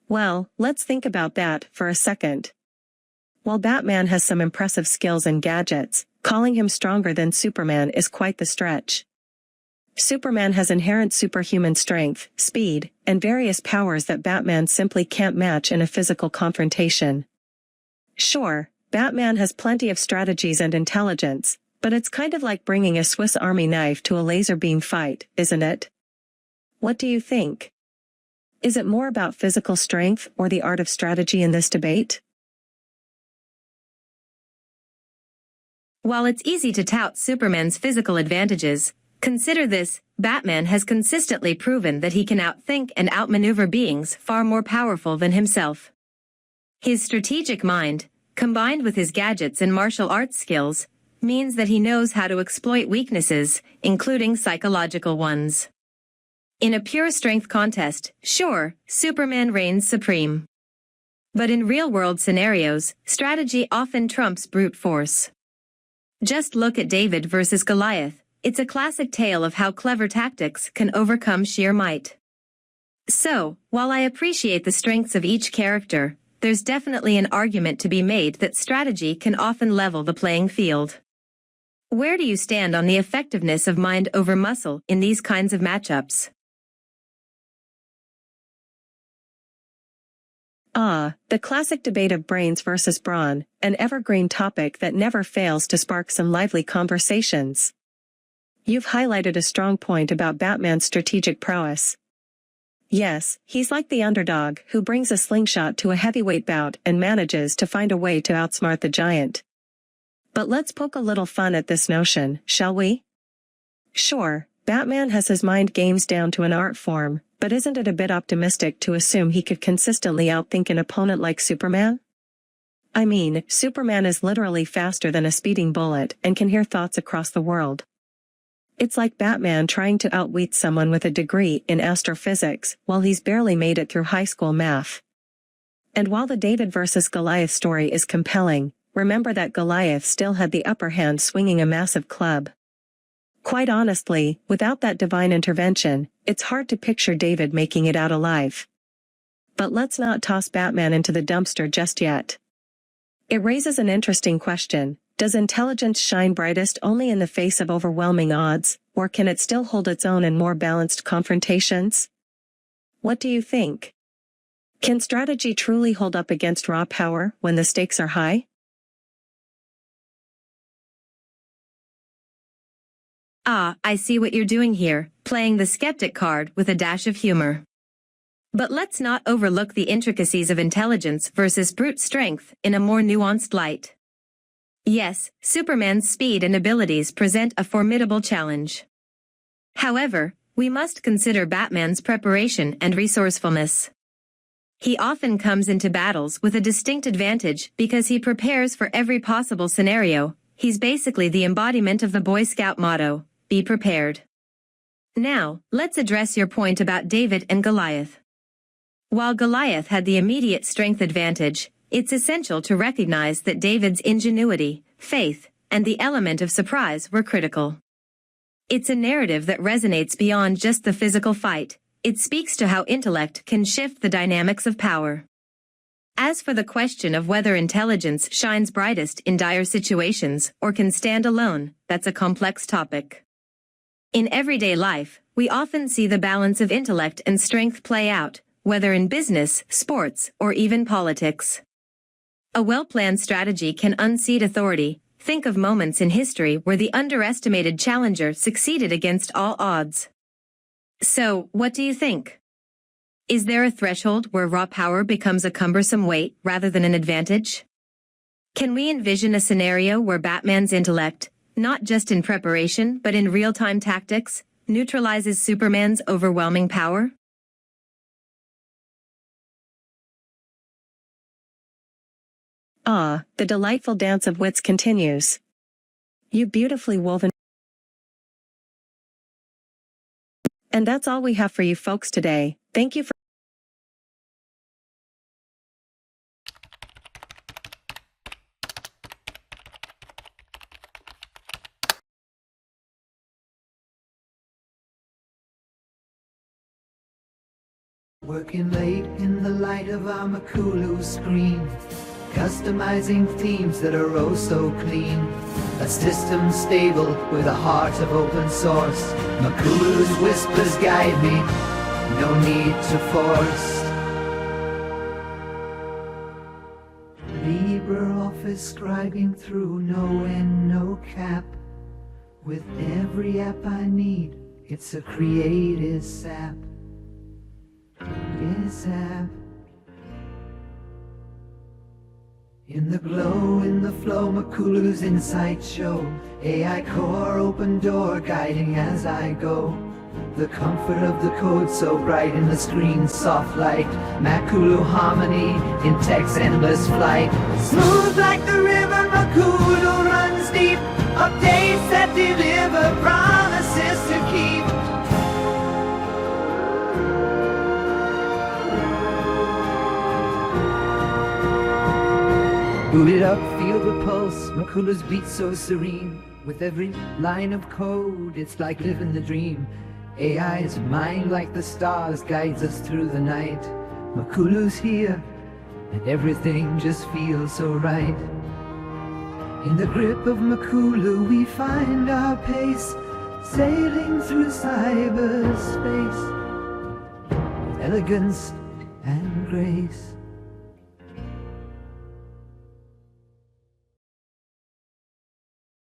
Well, let's think about that for a second. While Batman has some impressive skills and gadgets, calling him stronger than Superman is quite the stretch. Superman has inherent superhuman strength, speed, and various powers that Batman simply can't match in a physical confrontation. Sure, Batman has plenty of strategies and intelligence, but it's kind of like bringing a Swiss Army knife to a laser beam fight, isn't it? What do you think? Is it more about physical strength or the art of strategy in this debate? While it's easy to tout Superman's physical advantages, consider this: Batman has consistently proven that he can outthink and outmaneuver beings far more powerful than himself. His strategic mind, combined with his gadgets and martial arts skills, means that he knows how to exploit weaknesses, including psychological ones. In a pure strength contest, sure, Superman reigns supreme. But in real-world scenarios, strategy often trumps brute force. Just look at David versus Goliath. It's a classic tale of how clever tactics can overcome sheer might. So, while I appreciate the strengths of each character, there's definitely an argument to be made that strategy can often level the playing field. Where do you stand on the effectiveness of mind over muscle in these kinds of matchups? The classic debate of brains versus brawn, an evergreen topic that never fails to spark some lively conversations. You've highlighted a strong point about Batman's strategic prowess. Yes, he's like the underdog who brings a slingshot to a heavyweight bout and manages to find a way to outsmart the giant. But let's poke a little fun at this notion, shall we? Sure, Batman has his mind games down to an art form, but isn't it a bit optimistic to assume he could consistently outthink an opponent like Superman? I mean, Superman is literally faster than a speeding bullet and can hear thoughts across the world. It's like Batman trying to outwit someone with a degree in astrophysics while he's barely made it through high school math. And while the David versus Goliath story is compelling, remember that Goliath still had the upper hand swinging a massive club. Quite honestly, without that divine intervention, it's hard to picture David making it out alive. But let's not toss Batman into the dumpster just yet. It raises an interesting question. Does intelligence shine brightest only in the face of overwhelming odds, or can it still hold its own in more balanced confrontations? What do you think? Can strategy truly hold up against raw power when the stakes are high? I see what you're doing here, playing the skeptic card with a dash of humor. But let's not overlook the intricacies of intelligence versus brute strength in a more nuanced light. Yes, Superman's speed and abilities present a formidable challenge. However, we must consider Batman's preparation and resourcefulness. He often comes into battles with a distinct advantage because he prepares for every possible scenario. He's basically the embodiment of the Boy Scout motto, "Be prepared." Now, let's address your point about David and Goliath. While Goliath had the immediate strength advantage, it's essential to recognize that David's ingenuity, faith, and the element of surprise were critical. It's a narrative that resonates beyond just the physical fight. It speaks to how intellect can shift the dynamics of power. As for the question of whether intelligence shines brightest in dire situations or can stand alone, that's a complex topic. In everyday life, we often see the balance of intellect and strength play out, whether in business, sports, or even politics. A well-planned strategy can unseat authority. Think of moments in history where the underestimated challenger succeeded against all odds. So, what do you think? Is there a threshold where raw power becomes a cumbersome weight rather than an advantage? Can we envision a scenario where Batman's intellect, not just in preparation but in real-time tactics, neutralizes Superman's overwhelming power? The delightful dance of wits continues. You beautifully woven. And that's all we have for you folks today. Thank you for Working late in the light of our Makulu screen, customizing themes that are oh so clean. A system stable with a heart of open source. Makulu's whispers guide me, no need to force. LibreOffice scribing through, no end, no cap. With every app I need, it's a creative sap. Yes, app. In the glow, in the flow, Makulu's Insight Show. AI core, open door, guiding as I go. The comfort of the code so bright in the screen's soft light. Makulu harmony in tech's endless flight. Smooth like the river, Makulu runs deep. Updates that deliver, promises to keep. Boot it up, feel the pulse, Makulu's beat so serene. With every line of code, it's like living the dream. AI's mind like the stars guides us through the night. Makulu's here, and everything just feels so right. In the grip of Makulu we find our pace, sailing through cyberspace with elegance and grace.